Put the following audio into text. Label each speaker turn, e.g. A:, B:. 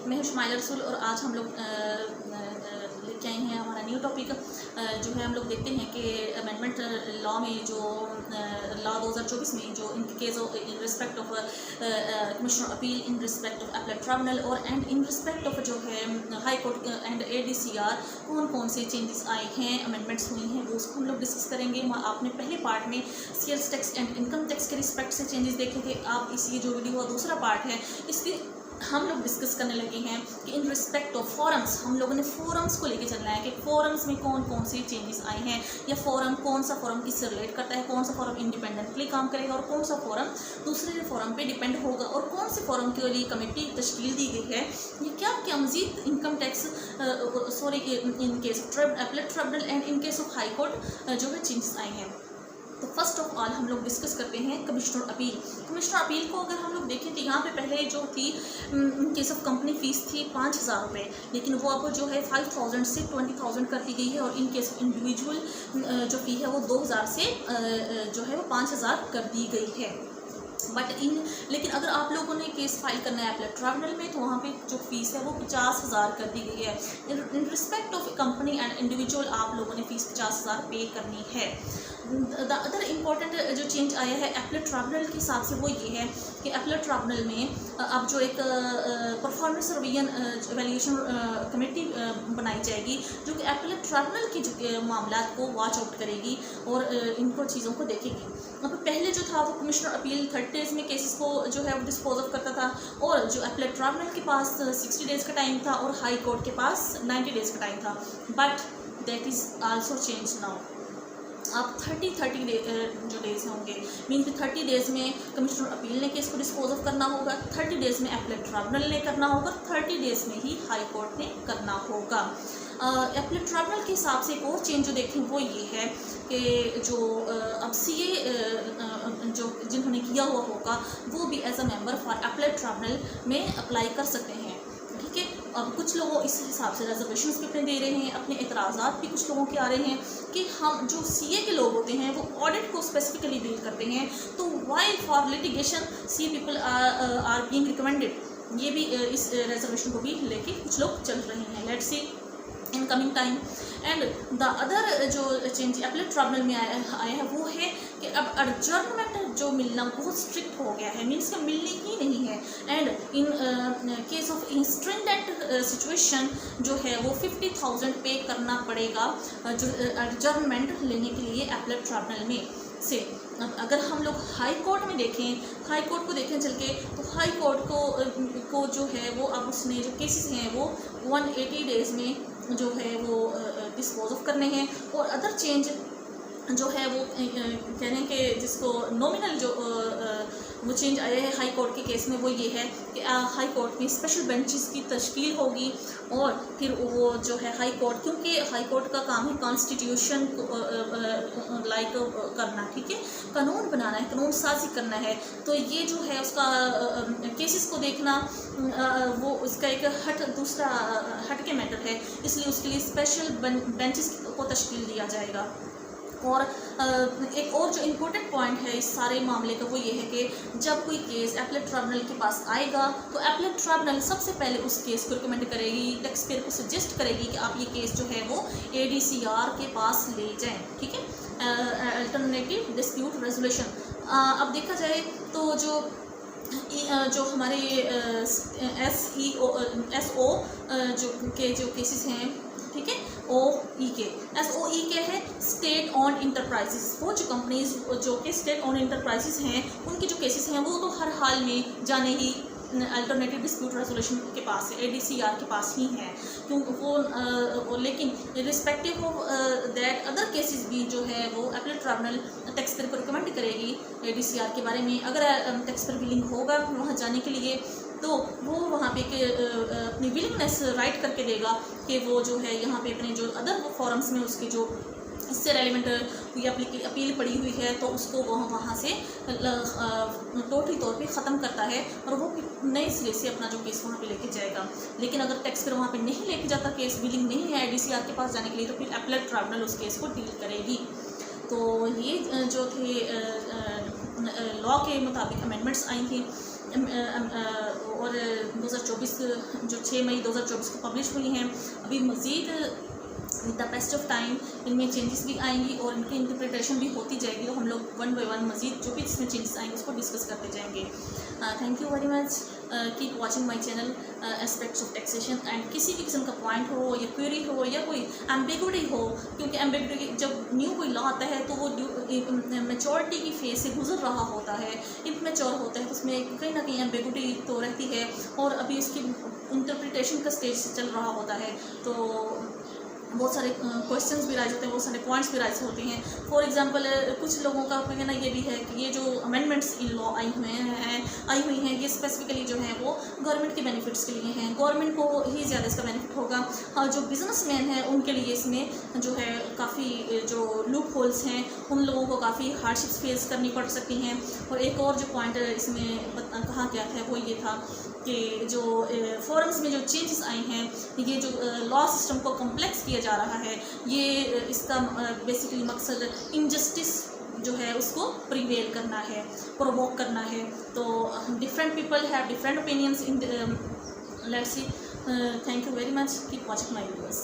A: मैं हूं शुमाइला रसूल और आज हम लोग लेके आए हैं हमारा न्यू टॉपिक जो है। हम लोग देखते हैं कि अमेंडमेंट लॉ में जो लॉ 2024 में जो इन case of in respect of commissioner appeal, in respect of appellate tribunal और एंड इन रिस्पेक्ट ऑफ जो है हाई कोर्ट एंड ADCR कौन कौन से चेंजेस आए हैं, अमेंडमेंट्स हुई हैं, वो उसको हम लोग डिस्कस करेंगे। आपने पहले पार्ट में sales tax and income tax के रिस्पेक्ट से चेंजेस देखे थे। आप इसी जो वीडियो का दूसरा पार्ट है इसकी हम लोग डिस्कस करने लगे हैं कि इन रिस्पेक्ट ऑफ फोरम्स हम लोगों ने फोरम्स को लेके चलना है कि फोरम्स में कौन कौन से चेंजेस आए हैं, या फोरम कौन सा फोरम किससे रिलेट करता है, कौन सा फोरम इंडिपेंडेंटली काम करेगा और कौन सा फोरम दूसरे फोरम पे डिपेंड होगा, और कौन से फोरम के लिए कमेटी तश्कील दी गई है। ये क्या क्या मजीद income tax sorry in case of appellate tribunal and in case of high court जो है चेंजेस आए हैं। तो फर्स्ट ऑफ ऑल हम लोग डिस्कस करते हैं कमिश्नर अपील। कमिश्नर अपील को अगर हम लोग देखें तो यहाँ पे पहले जो थी इन केस ऑफ कंपनी फ़ीस थी 5,000 रुपये, लेकिन वो अब जो है 5,000 से 20,000 कर दी गई है, और इन केस ऑफ इंडिविजुअल जो फ़ी है वो 2,000 से जो है वो 5,000 कर दी गई है। लेकिन अगर आप लोगों ने केस फाइल करना है अपीलेट ट्रिब्यूनल में तो वहाँ पे जो फीस है वो 50,000 कर दी गई है। In respect of company and individual आप लोगों ने फीस 50,000 पे करनी है। द अदर इम्पॉर्टेंट जो चेंज आया है अपीलेट ट्रिब्यूनल के हिसाब से वो ये है कि अपीलेट ट्रिब्यूनल में अब जो एक परफॉर्मेंस वैल्यूएशन कमेटी बनाई जाएगी जो कि अपीलेट ट्रिब्यूनल की जो मामला को वॉच आउट करेगी और इनको चीज़ों को देखेगी। अब पहले जो था वो कमिश्नर अपील 30 डेज़ में केसेस को जो है वो डिस्पोज ऑफ करता था, और जो अपीलेट ट्रिब्यूनल के पास 60 डेज़ का टाइम था और हाई कोर्ट के पास 90 डेज़ का टाइम था। But that is also change now. अब 30 जो डेज़ होंगे मीन कि 30 डेज़ में कमिश्नर अपील ने केस को डिस्पोज ऑफ करना होगा, 30 डेज़ में अपीलेट ट्रिब्यूनल ने करना होगा, 30 डेज़ में ही हाई कोर्ट ने करना होगा। अपीलेट ट्रिब्यूनल के हिसाब से एक और चेंज जो देखें वो ये है कि जो अब CA जो जिन्होंने किया हुआ होगा वो भी as a member for appellate tribunal में अप्लाई कर सकते हैं। ठीक है, अब कुछ लोग इस हिसाब से रिजर्वेशंस भी अपने दे रहे हैं, अपने एतराज़ात भी कुछ लोगों के आ रहे हैं कि हम जो CA के लोग होते हैं वो ऑडिट को स्पेसिफिकली डील करते हैं, तो while for litigation CA people are being recommended. ये भी इस रिजर्वेशन को भी लेके कुछ लोग चल रहे हैं। Let's see in coming time. And the other जो चेंज अपीलेट ट्रिब्यूनल में आया है वो है कि अब एडजर्नमेंट जो मिलना बहुत स्ट्रिक्ट हो गया है, मीन्स कि मिलनी ही नहीं है। And in case of instant situation जो है वो 50,000 पे करना पड़ेगा जो एडजर्नमेंट लेने के लिए अपीलेट ट्रिब्यूनल में से। अब अगर हम लोग हाई कोर्ट में देखें, हाई कोर्ट को देखें चल के, तो हाई कोर्ट को जो है वो अब उसने जो केसेस हैं वो 180 डेज़ में जो है वो डिस्पोज ऑफ करने हैं। और अदर चेंज जो है वो कह रहे हैं कि जिसको नॉमिनल जो वो चेंज आया है हाई कोर्ट के केस में वो ये है कि हाई कोर्ट में स्पेशल बेंचेस की तश्कील होगी, और फिर वो जो है हाई कोर्ट, क्योंकि हाई कोर्ट का काम है कॉन्स्टिट्यूशन लाइक करना, ठीक है, कानून बनाना है, कानून साजी करना है, तो ये जो है उसका केसेस को देखना वो उसका एक दूसरा हट के मैटर है, इसलिए उसके लिए स्पेशल बेंचेस को तश्कील दिया जाएगा। और एक और जो इम्पोर्टेंट पॉइंट है इस सारे मामले का वो ये है कि जब कोई केस अपीलेट ट्रिब्यूनल के पास आएगा तो अपीलेट ट्रिब्यूनल सबसे पहले उस केस को रिकमेंड करेगी, टैक्स पेयर को सजेस्ट करेगी कि आप ये केस जो है वो ADCR के पास ले जाएं। ठीक है, अल्टरनेटिव डिस्प्यूट रेजोल्यूशन। अब देखा जाए तो जो हमारे SO जो केसेस हैं, ठीक है, SOE के है स्टेट ऑन इंटरप्राइजेस। वो जो कंपनीज जो कि स्टेट ऑन इंटरप्राइजेस हैं उनके जो केसेस हैं वो तो हर हाल में जाने ही अल्टरनेटिव डिस्प्यूट रेजोल्यूशन के पास है, ADCR के पास ही है, क्यों वो लेकिन respective of that other cases भी जो है वो अपीलेट ट्रिब्यूनल टैक्स पेयर को रिकमेंड करेगी ADCR के बारे में। अगर टैक्स पेयर विलिंग होगा वहाँ जाने के लिए तो वो वहाँ पे अपनी विलिंगनेस राइट करके देगा कि वो जो है यहाँ पे अपने जो अदर फॉरम्स में उसके जो इससे रेलिवेंट कोई अपील पड़ी हुई है तो उसको वहाँ से टोटली तौर पे ख़त्म करता है और वो नए सिरे से अपना जो केस वहाँ पे लेके जाएगा। लेकिन अगर टैक्स पेयर वहाँ पे नहीं लेके जाता, केस विलिंग नहीं है ADCR के पास जाने के लिए, तो फिर अपीलेट ट्रिब्यूनल उस केस को डील करेगी। तो ये जो थे लॉ के मुताबिक अमेंडमेंट्स आई थी और 2024 जो 6 मई 2024 को पब्लिश हुई हैं। अभी मज़ीद with the best of time इनमें चेंजेस भी आएंगी और इनकी इंटरप्रिटेशन भी होती जाएगी, तो हम लोग वन बाय वन मज़ीद जो भी इसमें चेंजेस आएंगे उसको डिस्कस करते जाएंगे। Thank you very much, keep watching my channel aspects of taxation. And किसी भी किस्म का पॉइंट हो या क्वेरी हो या कोई एम्बिगुइटी हो, क्योंकि एम्बिगुइटी जब न्यू कोई लॉ आता है तो वो मेचोरिटी की फेज से गुजर रहा होता है, इम्मेच्योर होता है, तो उसमें कहीं ना कहीं एम्बिगुइटी तो रहती है और अभी उसकी इंटरप्रिटेशन का स्टेज चल रहा होता है, तो बहुत सारे क्वेश्चंस भी राइज होते हैं, बहुत सारे पॉइंट्स भी राइज होते हैं। फॉर एग्जांपल कुछ लोगों का कहना ये भी है कि ये जो अमेंडमेंट्स इन लॉ आई हुई हैं ये स्पेसिफिकली जो है वो गवर्नमेंट के बेनिफिट्स के लिए हैं, गवर्नमेंट को ही ज़्यादा इसका बेनिफिट होगा। हाँ, जो बिजनेसमैन हैं उनके लिए इसमें जो है काफ़ी जो लूप होल्स हैं उन लोगों को काफ़ी हार्डशिप्स फेस करनी पड़ सकती हैं। और एक और जो पॉइंट इसमें कहा गया था वो ये था कि जो फॉरम्स में जो चेंजेस आए हैं, ये जो लॉ सिस्टम को कम्प्लेक्स किया जा रहा है, ये इसका बेसिकली मकसद इनजस्टिस जो है उसको प्रिवेल करना है, प्रोवोक करना है। तो different people have different opinions in let's see. Thank you very much, keep watching my videos.